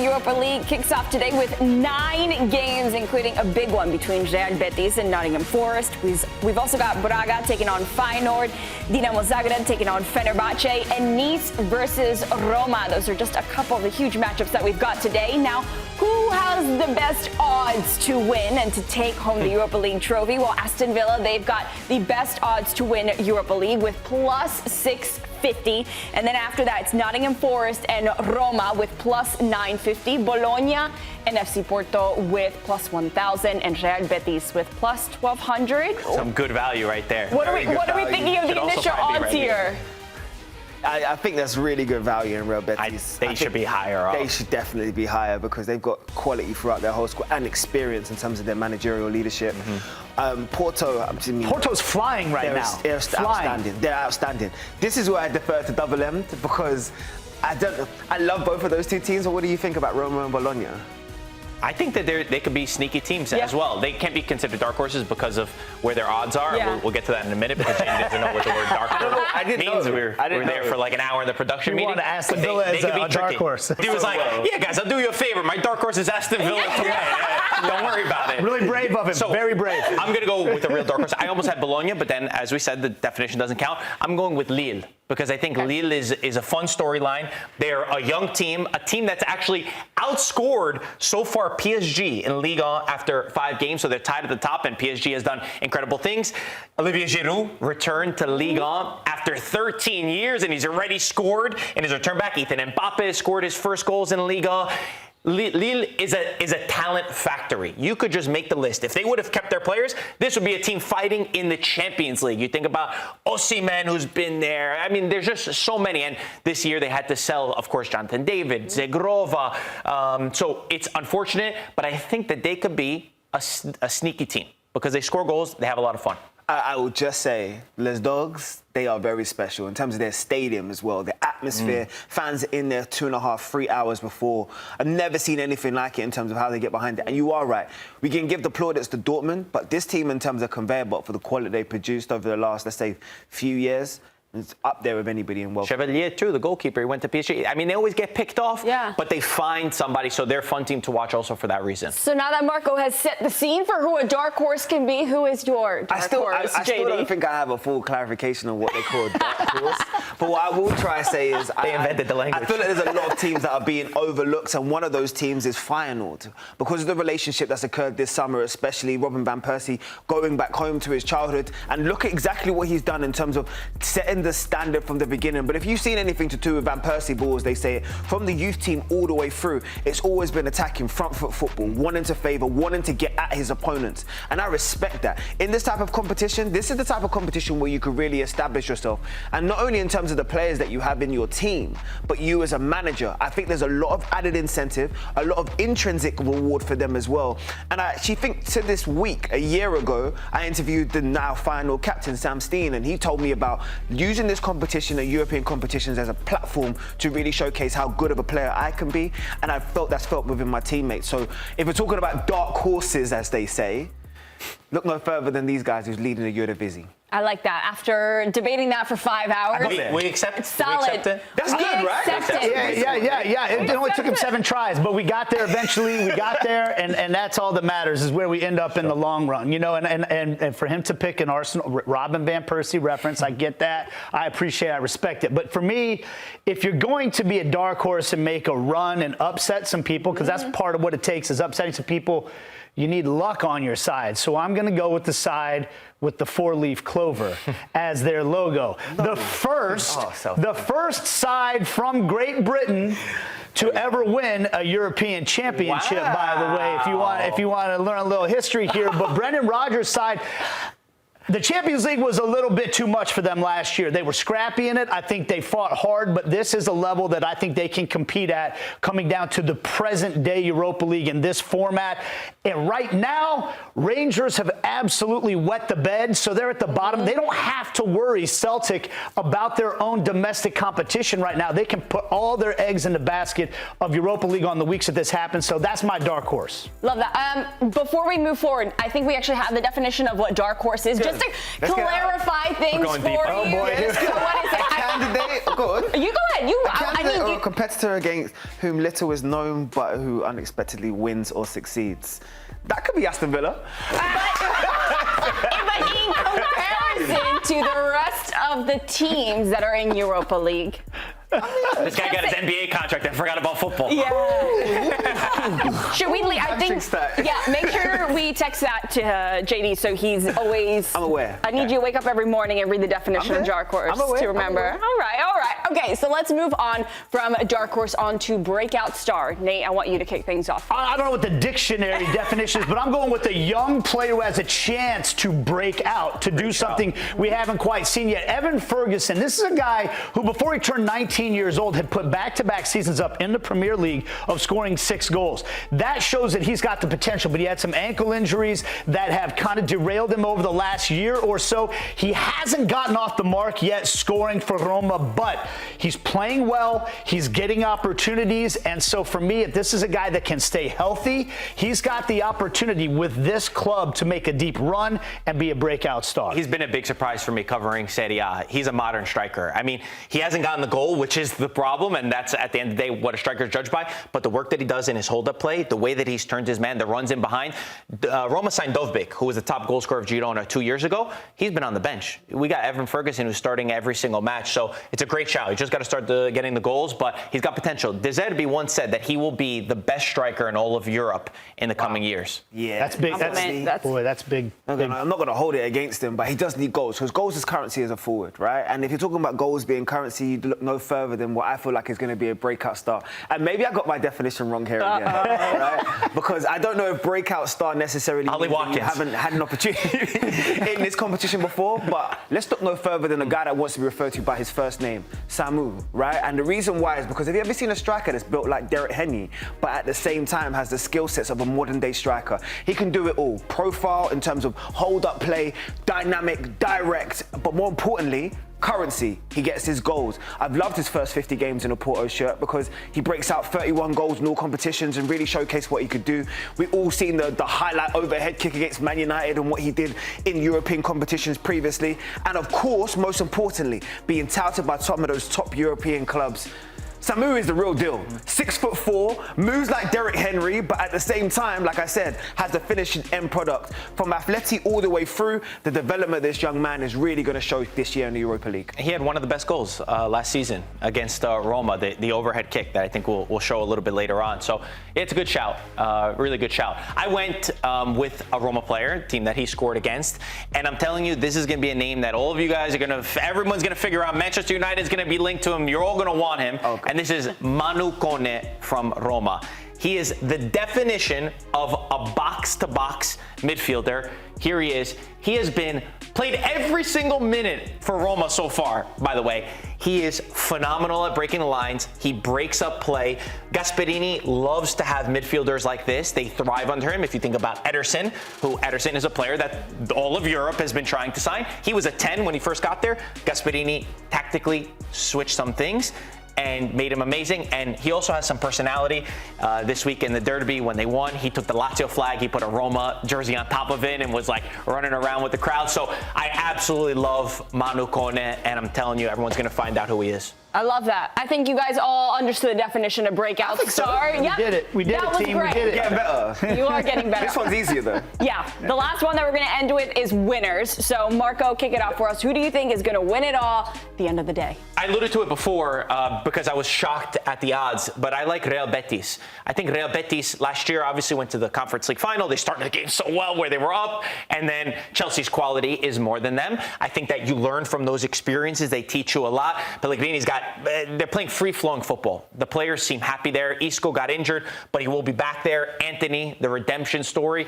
Europa League kicks off today with 9 games, including a big one between Real Betis and Nottingham Forest. We've also got Braga taking on Feyenoord, Dinamo Zagreb taking on Fenerbahce, and Nice versus Roma. Those are just a couple of the huge matchups that we've got today. Now, who has the best odds to win and to take home the Europa League trophy? Well, Aston Villa, they've got the best odds to win Europa League with plus 650. And then after that, it's Nottingham Forest and Roma with plus 950. Bologna and FC Porto with plus 1,000. And Real Betis with plus 1,200. Some good value right there. What are we thinking of the initial odds here? I think that's really good value in Real Betis. They should be higher. They should definitely be higher because they've got quality throughout their whole squad and experience in terms of their managerial leadership. Porto's flying right now. They're outstanding. They're outstanding. This is where I defer to Double M because I love both of those two teams. But what do you think about Roma and Bologna? I think that they could be sneaky teams as well. They can't be considered dark horses because of where their odds are. Yeah. We'll get to that in a minute because JayDee doesn't know what the word dark horse means. We're there for like an hour in the production meeting. We want to Aston Villa as a dark horse. He was like, yeah, guys, I'll do you a favor. My dark horse is Aston Villa to win. Don't worry about it. Really brave of him. So, very brave. I'm going to go with the real dark horse. I almost had Bologna, but then, as we said, the definition doesn't count. I'm going with Lille because I think Lille is a fun storyline. They're a young team, a team that's actually outscored so far PSG in Ligue 1 after 5 games, so they're tied at the top, and PSG has done incredible things. Olivier Giroud returned to Ligue 1 after 13 years, and he's already scored in his return back. Ethan Mbappe scored his first goals in Ligue 1. Lille is a talent factory. You could just make the list. If they would have kept their players, this would be a team fighting in the Champions League. You think about Osimhen, who's been there. I mean, there's just so many. And this year they had to sell, of course, Jonathan David, Zegrova. So it's unfortunate, but I think that they could be a sneaky team because they score goals. They have a lot of fun. I will just say, Les Dogs, they are very special in terms of their stadium as well. The atmosphere, fans in there 2.5, 3 hours before. I've never seen anything like it in terms of how they get behind it. And you are right. We can give the plaudits to Dortmund, but this team in terms of conveyor belt for the quality they produced over the last, let's say, few years, it's up there with anybody in world. Chevalier, too, the goalkeeper, he went to PSG. I mean, they always get picked off, but they find somebody, so they're a fun team to watch also for that reason. So now that Marco has set the scene for who a dark horse can be, who is your dark horse, I still don't think I have a full clarification on what they call dark horse. But what I will try to say is they invented the language. I feel like there's a lot of teams that are being overlooked, and one of those teams is Feyenoord. Because of the relationship that's occurred this summer, especially Robin van Persie going back home to his childhood, and look at exactly what he's done in terms of setting the standard from the beginning. But if you've seen anything to do with Van Persie ball, as they say it, from the youth team all the way through, it's always been attacking front foot football, wanting to favour, wanting to get at his opponents. And I respect that. In this type of competition, this is the type of competition where you can really establish yourself. And not only in terms of the players that you have in your team, but you as a manager. I think there's a lot of added incentive, a lot of intrinsic reward for them as well. And I actually think to this week, a year ago, I interviewed the now final captain, Sam Steen, and he told me about using this competition and European competitions as a platform to really showcase how good of a player I can be, and that's felt within my teammates. So if we're talking about dark horses, as they say, look no further than these guys who's leading the Eredivisie. I like that. After debating that for 5 hours, we accept it. Solid. We accept it. That's good, right? Yeah. It only took him 7 tries, but we got there eventually. We got there, and that's all that matters is where we end up in the long run. You know, and for him to pick an Arsenal, Robin van Persie reference, I get that. I appreciate it. I respect it. But for me, if you're going to be a dark horse and make a run and upset some people, because that's part of what it takes is upsetting some people, you need luck on your side. So I'm going to go with the side with the 4-leaf clover as their logo. The first side from Great Britain to ever win a European championship, by the way, if you want to learn a little history here. But Brendan Rodgers' side, the Champions League was a little bit too much for them last year. They were scrappy in it. I think they fought hard, but this is a level that I think they can compete at coming down to the present-day Europa League in this format. And right now, Rangers have absolutely wet the bed, so they're at the bottom. They don't have to worry, Celtic, about their own domestic competition right now. They can put all their eggs in the basket of Europa League on the weeks that this happens, so that's my dark horse. Love that. Before we move forward, I think we actually have the definition of what dark horse is. just to clarify things for you. Oh boy. So what is it? Candidate, go on. You go ahead. A candidate or a competitor against whom little is known but who unexpectedly wins or succeeds. That could be Aston Villa. But in comparison to the rest of the teams that are in Europa League. This guy got his NBA contract and forgot about football. Yeah. Should we leave? I think. Stat. Yeah. Make sure we text that to JayDee so he's always. I'm aware. I need you to wake up every morning and read the definition of dark horse to remember. All right. Okay. So let's move on from dark horse on to breakout star. Nate, I want you to kick things off. I don't know what the dictionary definition is, but I'm going with a young player who has a chance to break out, to do something we haven't quite seen yet. Evan Ferguson. This is a guy who, before he turned 19 years old, had put back-to-back seasons up in the Premier League of scoring 6 goals. That shows that he's got the potential, but he had some ankle injuries that have kind of derailed him over the last year or so. He hasn't gotten off the mark yet scoring for Roma, but he's playing well, he's getting opportunities, and so for me, if this is a guy that can stay healthy, he's got the opportunity with this club to make a deep run and be a breakout star. He's been a big surprise for me covering Serie A. He's a modern striker. I mean, he hasn't gotten the goal, which is the problem, and that's at the end of the day what a striker is judged by. But the work that he does in his hold-up play, the way that he's turned his man, the runs in behind. Roma signed Dovbyk, who was the top goal scorer of Girona 2 years ago. He's been on the bench. We got Evan Ferguson, who's starting every single match, so it's a great shout. You just got to start getting the goals, but he's got potential. De Zerbi once said that he will be the best striker in all of Europe in the coming years. Yeah, that's big. That's big. I'm not going to hold it against him, but he does need goals because goals is currency as a forward, right? And if you're talking about goals being currency, you look no further than what I feel like is going to be a breakout star. And maybe I got my definition wrong here again, right? Because I don't know if breakout star necessarily means you haven't had an opportunity in this competition before, but let's look no further than a guy that wants to be referred to by his first name, Samu, right? And the reason why is because have you ever seen a striker that's built like Derek Henry, but at the same time has the skill sets of a modern day striker? He can do it all. Profile in terms of hold-up play, dynamic, direct, but more importantly, currency. He gets his goals. I've loved his first 50 games in a Porto shirt because he breaks out 31 goals in all competitions and really showcased what he could do. We've all seen the highlight overhead kick against Man United and what he did in European competitions previously. And of course, most importantly, being touted by some of those top European clubs. Samu is the real deal. 6'4", moves like Derek Henry, but at the same time, like I said, has the finishing end product. From Atleti all the way through, the development of this young man is really going to show this year in the Europa League. He had one of the best goals last season against Roma, the overhead kick that I think we'll show a little bit later on. So it's a good shout, really good shout. I went with a Roma player, team that he scored against, and I'm telling you, this is going to be a name that all of you guys everyone's going to figure out. Manchester United is going to be linked to him. You're all going to want him. Okay. And this is Manu Koné from Roma. He is the definition of a box-to-box midfielder. Here he is. He has played every single minute for Roma so far, by the way. He is phenomenal at breaking the lines. He breaks up play. Gasperini loves to have midfielders like this. They thrive under him. If you think about Ederson, Ederson is a player that all of Europe has been trying to sign. He was a 10 when he first got there. Gasperini tactically switched some things and made him amazing. And he also has some personality. This week in the Derby, when they won, he took the Lazio flag, he put a Roma jersey on top of it and was like running around with the crowd. So I absolutely love Manu Koné, and I'm telling you, everyone's going to find out who he is. I love that. I think you guys all understood the definition of breakout star. So. We did it. We did that it, team. Great. We did it. Getting better. You are getting better. This one's easier, though. Yeah. The last one that we're going to end with is winners. So, Marco, kick it off for us. Who do you think is going to win it all at the end of the day? I alluded to it before because I was shocked at the odds, but I like Real Betis. I think Real Betis last year obviously went to the Conference League final. They started the game so well where they were up, and then Chelsea's quality is more than them. I think that you learn from those experiences. They teach you a lot. Pellegrini's they're playing free-flowing football. The players seem happy there. Isco got injured, but he will be back there. Anthony, the redemption story.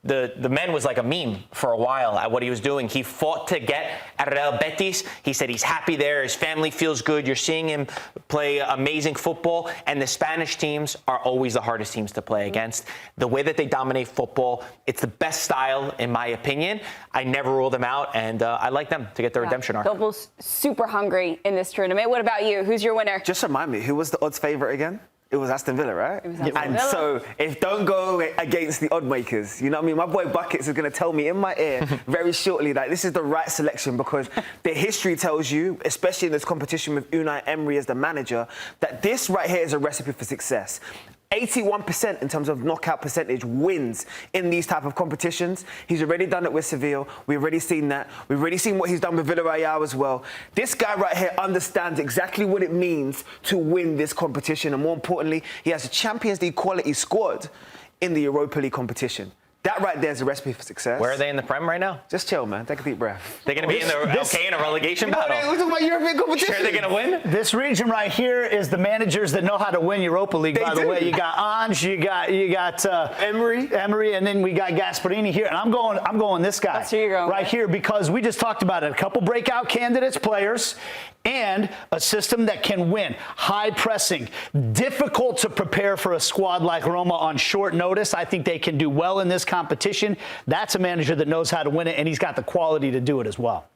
The man was like a meme for a while at what he was doing. He fought to get at Real Betis. He said he's happy there. His family feels good. You're seeing him play amazing football. And the Spanish teams are always the hardest teams to play against. The way that they dominate football, it's the best style, in my opinion. I never rule them out, and I like them to get the redemption arc. Double's super hungry in this tournament. What about you? Who's your winner? Just remind me, who was the odds favorite again? It was Aston Villa, right? It was Aston and Villa. so, if don't go against the odd makers, you know what I mean? My boy Buckets is going to tell me in my ear very shortly that this is the right selection because the history tells you, especially in this competition with Unai Emery as the manager, that this right here is a recipe for success. 81% in terms of knockout percentage wins in these type of competitions. He's already done it with Seville. We've already seen that. We've already seen what he's done with Villarreal as well. This guy right here understands exactly what it means to win this competition. And more importantly, he has a Champions League quality squad in the Europa League competition. That right there is a recipe for success. Where are they in the Prem right now? Just chill, man. Take a deep breath. They're going to be in a relegation battle. We're talking about European competition. Sure they're going to win? This region right here is the managers that know how to win Europa League, by the way. You got Ange, you got Emery, and then we got Gasperini here. And I'm going this guy. That's who you're going right with. here because we just talked about it. A couple breakout candidates, players, and a system that can win. High pressing, difficult to prepare for a squad like Roma on short notice. I think they can do well in this competition. That's a manager that knows how to win it, and he's got the quality to do it as well.